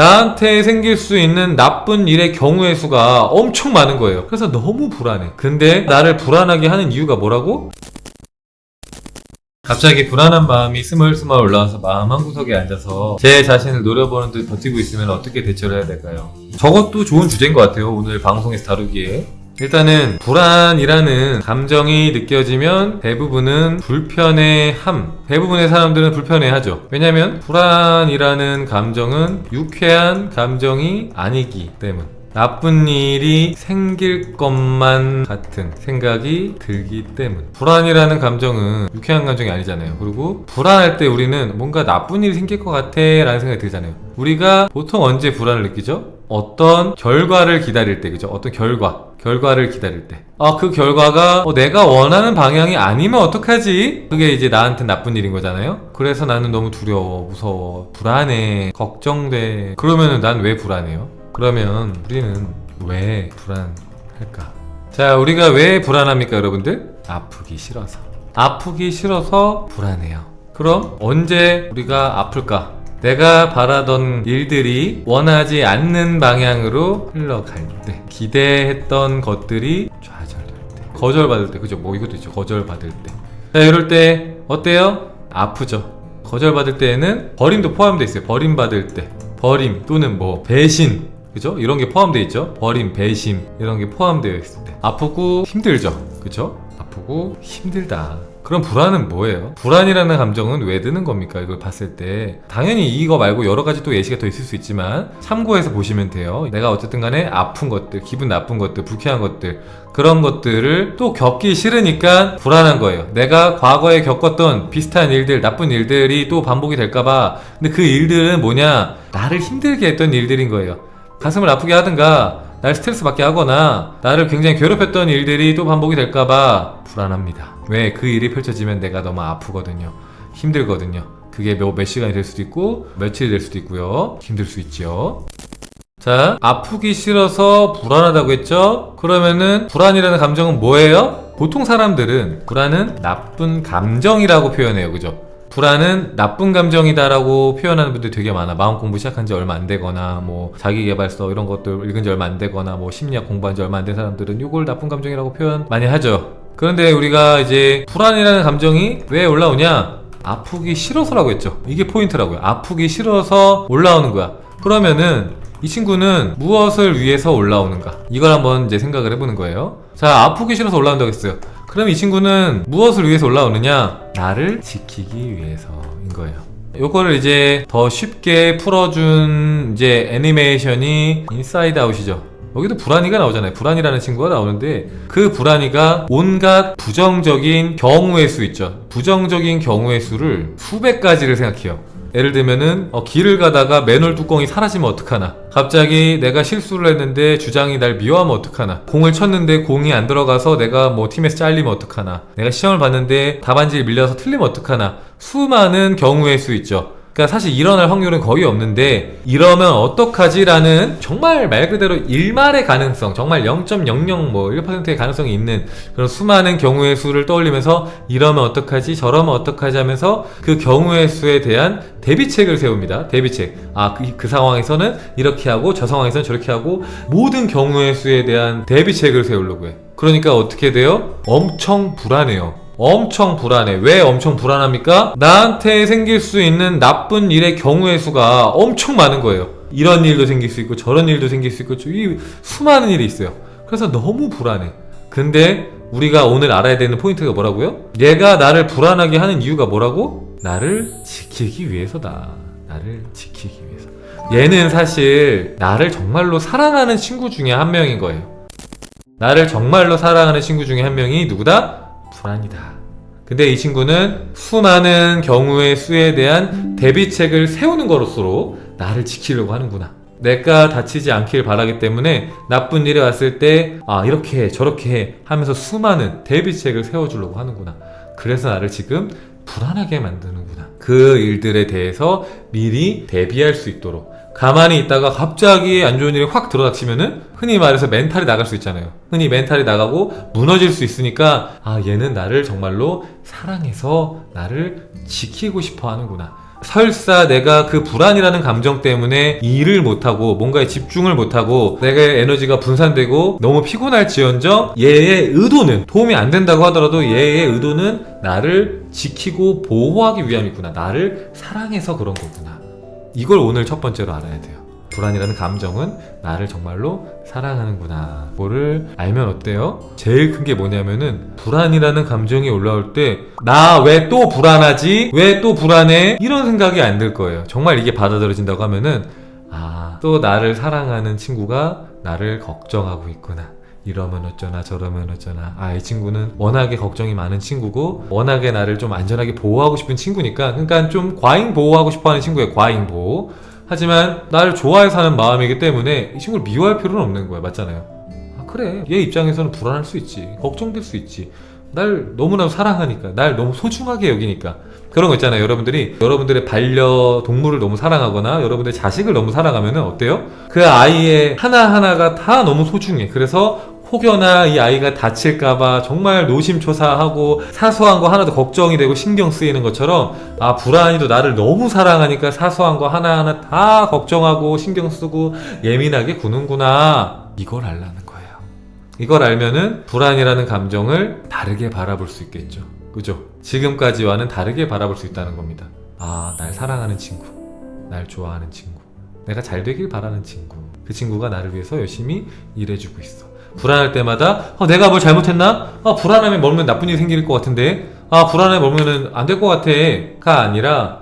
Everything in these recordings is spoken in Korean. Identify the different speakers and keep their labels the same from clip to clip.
Speaker 1: 나한테 생길 수 있는 나쁜 일의 경우의 수가 엄청 많은 거예요. 그래서 너무 불안해. 근데 나를 불안하게 하는 이유가 뭐라고? 갑자기 불안한 마음이 스멀스멀 올라와서 마음 한구석에 앉아서 제 자신을 노려보는 듯 버티고 있으면 어떻게 대처를 해야 될까요? 저것도 좋은 주제인 것 같아요. 오늘 방송에서 다루기에. 일단은 불안이라는 감정이 느껴지면 대부분은 불편해함. 대부분의 사람들은 불편해하죠. 왜냐면 불안이라는 감정은 유쾌한 감정이 아니기 때문. 나쁜 일이 생길 것만 같은 생각이 들기 때문. 불안이라는 감정은 유쾌한 감정이 아니잖아요. 그리고 불안할 때 우리는 뭔가 나쁜 일이 생길 것 같아 라는 생각이 들잖아요. 우리가 보통 언제 불안을 느끼죠? 어떤 결과를 기다릴 때, 그죠? 어떤 결과를 기다릴 때. 그 결과가 내가 원하는 방향이 아니면 어떡하지? 그게 이제 나한테 나쁜 일인 거잖아요? 그래서 나는 너무 두려워, 무서워, 불안해, 걱정돼. 그러면은 난 왜 불안해요? 그러면 우리는 왜 불안할까? 자, 우리가 왜 불안합니까, 여러분들? 아프기 싫어서. 아프기 싫어서 불안해요. 그럼 언제 우리가 아플까? 내가 바라던 일들이 원하지 않는 방향으로 흘러갈 때, 기대했던 것들이 좌절될 때, 거절받을 때, 그죠? 뭐 이것도 있죠. 거절받을 때. 자, 이럴 때 어때요? 아프죠. 거절받을 때에는 버림도 포함되어 있어요. 버림받을 때. 버림 또는 뭐 배신, 그죠? 이런 게 포함되어 있죠. 버림, 배신 이런 게 포함되어 있을 때 아프고 힘들죠. 그죠? 아프고 힘들다. 그럼 불안은 뭐예요? 불안이라는 감정은 왜 드는 겁니까? 이걸 봤을 때 당연히 이거 말고 여러 가지 또 예시가 더 있을 수 있지만 참고해서 보시면 돼요. 내가 어쨌든 간에 아픈 것들, 기분 나쁜 것들, 불쾌한 것들, 그런 것들을 또 겪기 싫으니까 불안한 거예요. 내가 과거에 겪었던 비슷한 일들, 나쁜 일들이 또 반복이 될까봐. 근데 그 일들은 뭐냐? 나를 힘들게 했던 일들인 거예요. 가슴을 아프게 하든가 날 스트레스 받게 하거나 나를 굉장히 괴롭혔던 일들이 또 반복이 될까봐 불안합니다. 왜? 그 일이 펼쳐지면 내가 너무 아프거든요. 힘들거든요. 그게 몇 시간이 될 수도 있고 며칠이 될 수도 있고요. 힘들 수 있죠. 자, 아프기 싫어서 불안하다고 했죠? 그러면은 불안이라는 감정은 뭐예요? 보통 사람들은 불안은 나쁜 감정이라고 표현해요. 그죠? 불안은 나쁜 감정이다라고 표현하는 분들이 되게 많아. 마음 공부 시작한 지 얼마 안 되거나 뭐 자기계발서 이런 것들 읽은 지 얼마 안 되거나 뭐 심리학 공부한 지 얼마 안 된 사람들은 이걸 나쁜 감정이라고 표현 많이 하죠. 그런데 우리가 이제 불안이라는 감정이 왜 올라오냐? 아프기 싫어서라고 했죠. 이게 포인트라고요. 아프기 싫어서 올라오는 거야. 그러면은 이 친구는 무엇을 위해서 올라오는가? 이걸 한번 이제 생각을 해보는 거예요. 자, 아프기 싫어서 올라온다고 했어요. 그럼 이 친구는 무엇을 위해서 올라오느냐? 나를 지키기 위해서인 거예요. 요거를 이제 더 쉽게 풀어준 이제 애니메이션이 인사이드 아웃이죠. 여기도 불안이가 나오잖아요. 불안이라는 친구가 나오는데 그 불안이가 온갖 부정적인 경우의 수 있죠. 부정적인 경우의 수를 수백 가지를 생각해요. 예를 들면은 길을 가다가 맨홀 뚜껑이 사라지면 어떡하나, 갑자기 내가 실수를 했는데 주장이 날 미워하면 어떡하나, 공을 쳤는데 공이 안 들어가서 내가 뭐 팀에서 잘리면 어떡하나, 내가 시험을 봤는데 답안지를 밀려서 틀리면 어떡하나, 수많은 경우의 수 있죠. 그러니까 사실 일어날 확률은 거의 없는데 이러면 어떡하지라는 정말 말 그대로 일말의 가능성, 정말 0.00 1%의 가능성이 있는 그런 수많은 경우의 수를 떠올리면서 이러면 어떡하지, 저러면 어떡하지 하면서 그 경우의 수에 대한 대비책을 세웁니다. 대비책. 그 상황에서는 이렇게 하고 저 상황에서는 저렇게 하고 모든 경우의 수에 대한 대비책을 세우려고 해. 그러니까 어떻게 돼요? 엄청 불안해요. 엄청 불안해. 왜 엄청 불안합니까? 나한테 생길 수 있는 나쁜 일의 경우의 수가 엄청 많은 거예요. 이런 일도 생길 수 있고 저런 일도 생길 수 있고 이 수많은 일이 있어요. 그래서 너무 불안해. 근데 우리가 오늘 알아야 되는 포인트가 뭐라고요? 얘가 나를 불안하게 하는 이유가 뭐라고? 나를 지키기 위해서다. 나를 지키기 위해서. 얘는 사실 나를 정말로 사랑하는 친구 중에 한 명인 거예요. 나를 정말로 사랑하는 친구 중에 한 명이 누구다? 불안이다. 근데 이 친구는 수많은 경우의 수에 대한 대비책을 세우는 것으로 나를 지키려고 하는구나. 내가 다치지 않길 바라기 때문에 나쁜 일이 왔을 때 이렇게 해 저렇게 해 하면서 수많은 대비책을 세워주려고 하는구나. 그래서 나를 지금 불안하게 만드는구나. 그 일들에 대해서 미리 대비할 수 있도록. 가만히 있다가 갑자기 안 좋은 일이 확 들어닥치면은 흔히 말해서 멘탈이 나갈 수 있잖아요. 흔히 멘탈이 나가고 무너질 수 있으니까 얘는 나를 정말로 사랑해서 나를 지키고 싶어 하는구나. 설사 내가 그 불안이라는 감정 때문에 일을 못하고 뭔가에 집중을 못하고 내가 에너지가 분산되고 너무 피곤할지언정 얘의 의도는 도움이 안 된다고 하더라도 얘의 의도는 나를 지키고 보호하기 위함이구나. 나를 사랑해서 그런 거구나. 이걸 오늘 첫 번째로 알아야 돼요. 불안이라는 감정은 나를 정말로 사랑하는구나. 뭐를 알면 어때요? 제일 큰 게 뭐냐면은 불안이라는 감정이 올라올 때 나 왜 또 불안하지? 왜 또 불안해? 이런 생각이 안 들 거예요. 정말 이게 받아들여진다고 하면은 또 나를 사랑하는 친구가 나를 걱정하고 있구나. 이러면 어쩌나 저러면 어쩌나. 이 친구는 워낙에 걱정이 많은 친구고 워낙에 나를 좀 안전하게 보호하고 싶은 친구니까, 그러니까 좀 과잉 보호하고 싶어하는 친구예요. 과잉 보호. 하지만 나를 좋아해서 하는 마음이기 때문에 이 친구를 미워할 필요는 없는 거야. 맞잖아요. 그래, 얘 입장에서는 불안할 수 있지, 걱정될 수 있지. 날 너무나도 사랑하니까, 날 너무 소중하게 여기니까. 그런 거 있잖아요. 여러분들의 반려동물을 너무 사랑하거나 여러분들의 자식을 너무 사랑하면 어때요? 그 아이의 하나하나가 다 너무 소중해. 그래서 혹여나 이 아이가 다칠까봐 정말 노심초사하고 사소한 거 하나도 걱정이 되고 신경 쓰이는 것처럼, 불안이도 나를 너무 사랑하니까 사소한 거 하나하나 다 걱정하고 신경 쓰고 예민하게 구는구나. 이걸 알라는 거예요. 이걸 알면은 불안이라는 감정을 다르게 바라볼 수 있겠죠. 그죠? 지금까지와는 다르게 바라볼 수 있다는 겁니다. 날 사랑하는 친구, 날 좋아하는 친구, 내가 잘 되길 바라는 친구, 그 친구가 나를 위해서 열심히 일해주고 있어. 불안할 때마다 내가 뭘 잘못했나? 불안함에 멀면 나쁜 일이 생길 것 같은데, 불안함에 멀면은 안 될 것 같아가 아니라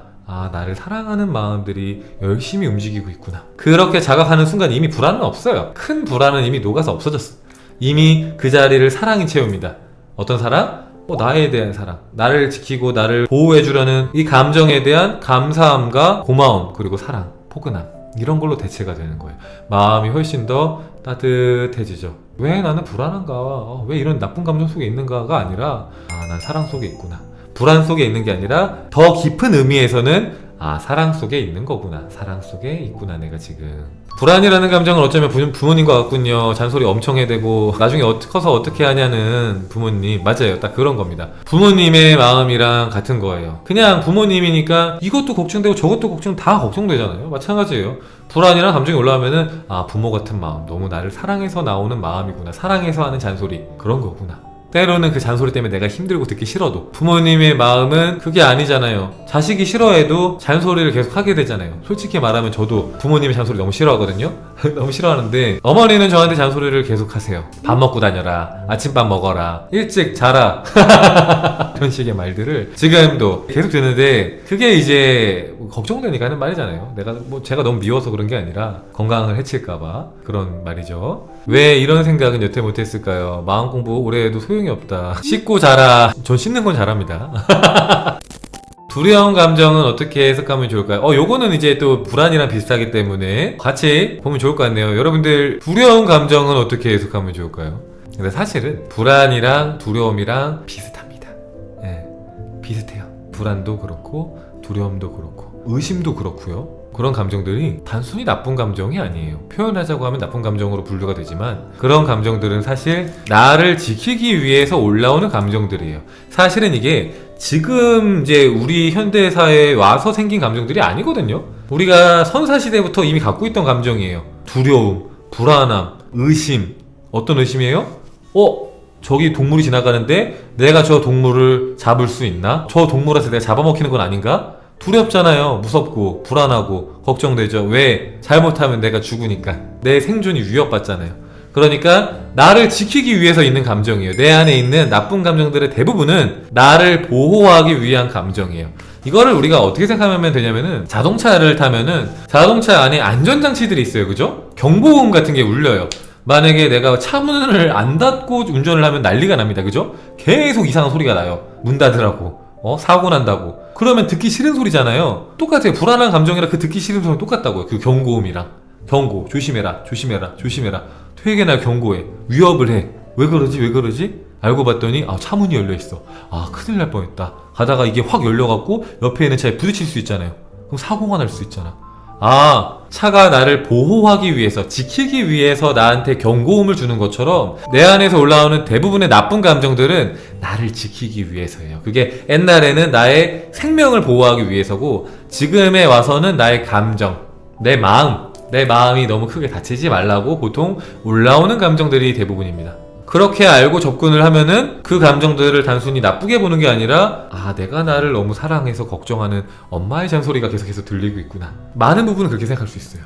Speaker 1: 나를 사랑하는 마음들이 열심히 움직이고 있구나. 그렇게 자각하는 순간 이미 불안은 없어요. 큰 불안은 이미 녹아서 없어졌어. 이미 그 자리를 사랑이 채웁니다. 어떤 사랑? 나에 대한 사랑, 나를 지키고 나를 보호해주려는 이 감정에 대한 감사함과 고마움, 그리고 사랑, 포근함, 이런 걸로 대체가 되는 거예요. 마음이 훨씬 더 따뜻해지죠. 왜 나는 불안한가? 왜 이런 나쁜 감정 속에 있는가가 아니라 난 사랑 속에 있구나. 불안 속에 있는 게 아니라 더 깊은 의미에서는 사랑 속에 있는 거구나. 사랑 속에 있구나 내가 지금. 불안이라는 감정은 어쩌면 부모님과 같군요. 잔소리 엄청 해대고 나중에 커서 어떻게 하냐는 부모님. 맞아요. 딱 그런 겁니다. 부모님의 마음이랑 같은 거예요. 그냥 부모님이니까 이것도 걱정되고 저것도 다 걱정되잖아요. 마찬가지예요. 불안이라는 감정이 올라오면은 부모 같은 마음, 너무 나를 사랑해서 나오는 마음이구나. 사랑해서 하는 잔소리, 그런 거구나. 때로는 그 잔소리 때문에 내가 힘들고 듣기 싫어도 부모님의 마음은 그게 아니잖아요. 자식이 싫어해도 잔소리를 계속 하게 되잖아요. 솔직히 말하면 저도 부모님의 잔소리 너무 싫어하거든요. 너무 싫어하는데 어머니는 저한테 잔소리를 계속 하세요. 밥 먹고 다녀라, 아침밥 먹어라, 일찍 자라 그런 식의 말들을 지금도 계속 듣는데, 그게 이제 걱정되니까 하는 말이잖아요. 제가 너무 미워서 그런 게 아니라 건강을 해칠까봐 그런 말이죠. 왜 이런 생각은 여태 못했을까요? 마음 공부 오래 해도 소용이 없다. 씻고 자라. 전 씻는 건 잘합니다. 두려운 감정은 어떻게 해석하면 좋을까요? 요거는 이제 또 불안이랑 비슷하기 때문에 같이 보면 좋을 것 같네요. 여러분들 두려운 감정은 어떻게 해석하면 좋을까요? 근데 사실은 불안이랑 두려움이랑 비슷합니다. 비슷해요. 불안도 그렇고 두려움도 그렇고 의심도 그렇고요. 그런 감정들이 단순히 나쁜 감정이 아니에요. 표현하자고 하면 나쁜 감정으로 분류가 되지만 그런 감정들은 사실 나를 지키기 위해서 올라오는 감정들이에요. 사실은 이게 지금 이제 우리 현대사회에 와서 생긴 감정들이 아니거든요. 우리가 선사시대부터 이미 갖고 있던 감정이에요. 두려움, 불안함, 의심. 어떤 의심이에요? 저기 동물이 지나가는데 내가 저 동물을 잡을 수 있나? 저 동물한테 내가 잡아먹히는 건 아닌가? 두렵잖아요. 무섭고 불안하고 걱정되죠. 왜? 잘못하면 내가 죽으니까. 내 생존이 위협받잖아요. 그러니까 나를 지키기 위해서 있는 감정이에요. 내 안에 있는 나쁜 감정들의 대부분은 나를 보호하기 위한 감정이에요. 이거를 우리가 어떻게 생각하면 되냐면은 자동차를 타면은 자동차 안에 안전장치들이 있어요. 그죠? 경보음 같은 게 울려요. 만약에 내가 차 문을 안 닫고 운전을 하면 난리가 납니다. 그죠? 계속 이상한 소리가 나요. 문 닫으라고. 사고 난다고. 그러면 듣기 싫은 소리잖아요. 똑같아요. 불안한 감정이랑 그 듣기 싫은 소리 똑같다고요. 그 경고음이랑. 경고. 조심해라. 조심해라. 조심해라. 되게 날 경고해. 위협을 해. 왜 그러지? 알고 봤더니 차 문이 열려있어. 큰일 날 뻔했다. 가다가 이게 확 열려갖고 옆에 있는 차에 부딪힐 수 있잖아요. 그럼 사고가 날 수 있잖아. 차가 나를 보호하기 위해서, 지키기 위해서 나한테 경고음을 주는 것처럼 내 안에서 올라오는 대부분의 나쁜 감정들은 나를 지키기 위해서예요. 그게 옛날에는 나의 생명을 보호하기 위해서고, 지금에 와서는 나의 감정, 내 마음이 너무 크게 다치지 말라고 보통 올라오는 감정들이 대부분입니다. 그렇게 알고 접근을 하면은 그 감정들을 단순히 나쁘게 보는 게 아니라, 내가 나를 너무 사랑해서 걱정하는 엄마의 잔소리가 계속해서 들리고 있구나. 많은 부분은 그렇게 생각할 수 있어요.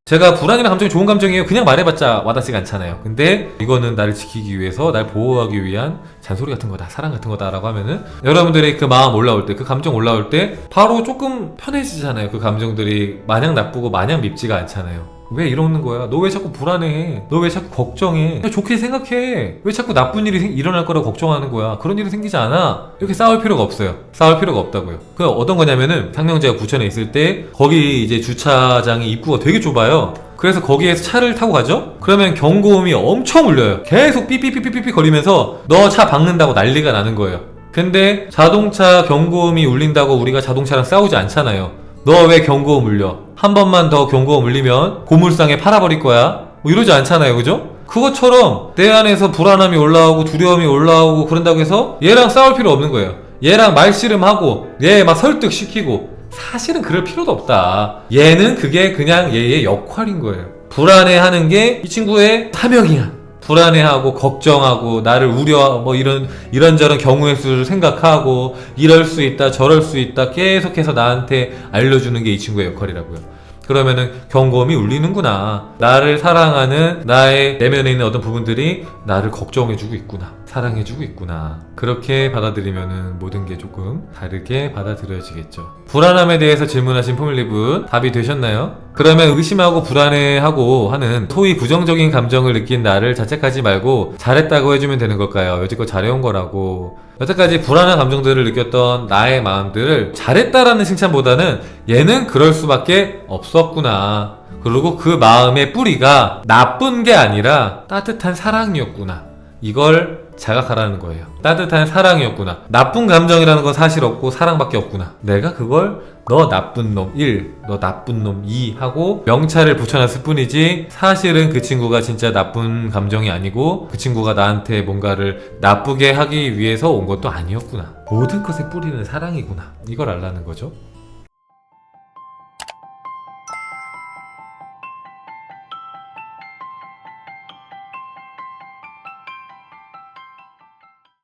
Speaker 1: 제가 불안이라는 감정이 좋은 감정이에요. 그냥 말해봤자 와닿지가 않잖아요. 근데 이거는 나를 지키기 위해서, 날 보호하기 위한 잔소리 같은 거다, 사랑 같은 거다 라고 하면은, 여러분들이 그 마음 올라올 때, 그 감정 올라올 때 바로 조금 편해지잖아요. 그 감정들이 마냥 나쁘고 마냥 밉지가 않잖아요. 왜 이러는 거야? 너 왜 자꾸 불안해? 너 왜 자꾸 걱정해? 그냥 좋게 생각해. 왜 자꾸 나쁜 일이 일어날 거라고 걱정하는 거야? 그런 일이 생기지 않아. 이렇게 싸울 필요가 없어요. 싸울 필요가 없다고요. 그 어떤 거냐면은, 상명제가 부천에 있을 때 거기 이제 주차장이 입구가 되게 좁아요. 그래서 거기에서 차를 타고 가죠? 그러면 경고음이 엄청 울려요. 계속 삐삐삐삐삐삐 거리면서 너 차 박는다고 난리가 나는 거예요. 근데 자동차 경고음이 울린다고 우리가 자동차랑 싸우지 않잖아요. 너 왜 경고음 울려? 한 번만 더 경고음 울리면 고물상에 팔아버릴 거야. 뭐 이러지 않잖아요. 그죠? 그것처럼 내 안에서 불안함이 올라오고 두려움이 올라오고 그런다고 해서 얘랑 싸울 필요 없는 거예요. 얘랑 말씨름하고 얘 막 설득시키고, 사실은 그럴 필요도 없다. 얘는 그게 그냥 얘의 역할인 거예요. 불안해하는 게 이 친구의 사명이야. 불안해하고 걱정하고 나를 우려, 뭐 이런저런 경우의 수를 생각하고, 이럴 수 있다 저럴 수 있다 계속해서 나한테 알려주는 게 이 친구의 역할이라고요. 그러면은 경고음이 울리는구나. 나를 사랑하는 나의 내면에 있는 어떤 부분들이 나를 걱정해주고 있구나, 사랑해주고 있구나. 그렇게 받아들이면은 모든 게 조금 다르게 받아들여지겠죠. 불안함에 대해서 질문하신 포밀리분, 답이 되셨나요? 그러면 의심하고 불안해하고 하는 소위 부정적인 감정을 느낀 나를 자책하지 말고 잘했다고 해주면 되는 걸까요? 여지껏 잘해온 거라고. 여태까지 불안한 감정들을 느꼈던 나의 마음들을 잘했다라는 칭찬보다는 얘는 그럴 수밖에 없었구나, 그리고 그 마음의 뿌리가 나쁜 게 아니라 따뜻한 사랑이었구나, 이걸 자각하라는 거예요. 따뜻한 사랑이었구나. 나쁜 감정이라는 건 사실 없고 사랑밖에 없구나. 내가 그걸 너 나쁜 놈 1, 너 나쁜 놈 2 하고 명찰을 붙여놨을 뿐이지, 사실은 그 친구가 진짜 나쁜 감정이 아니고 그 친구가 나한테 뭔가를 나쁘게 하기 위해서 온 것도 아니었구나. 모든 것의 뿌리는 사랑이구나. 이걸 알라는 거죠.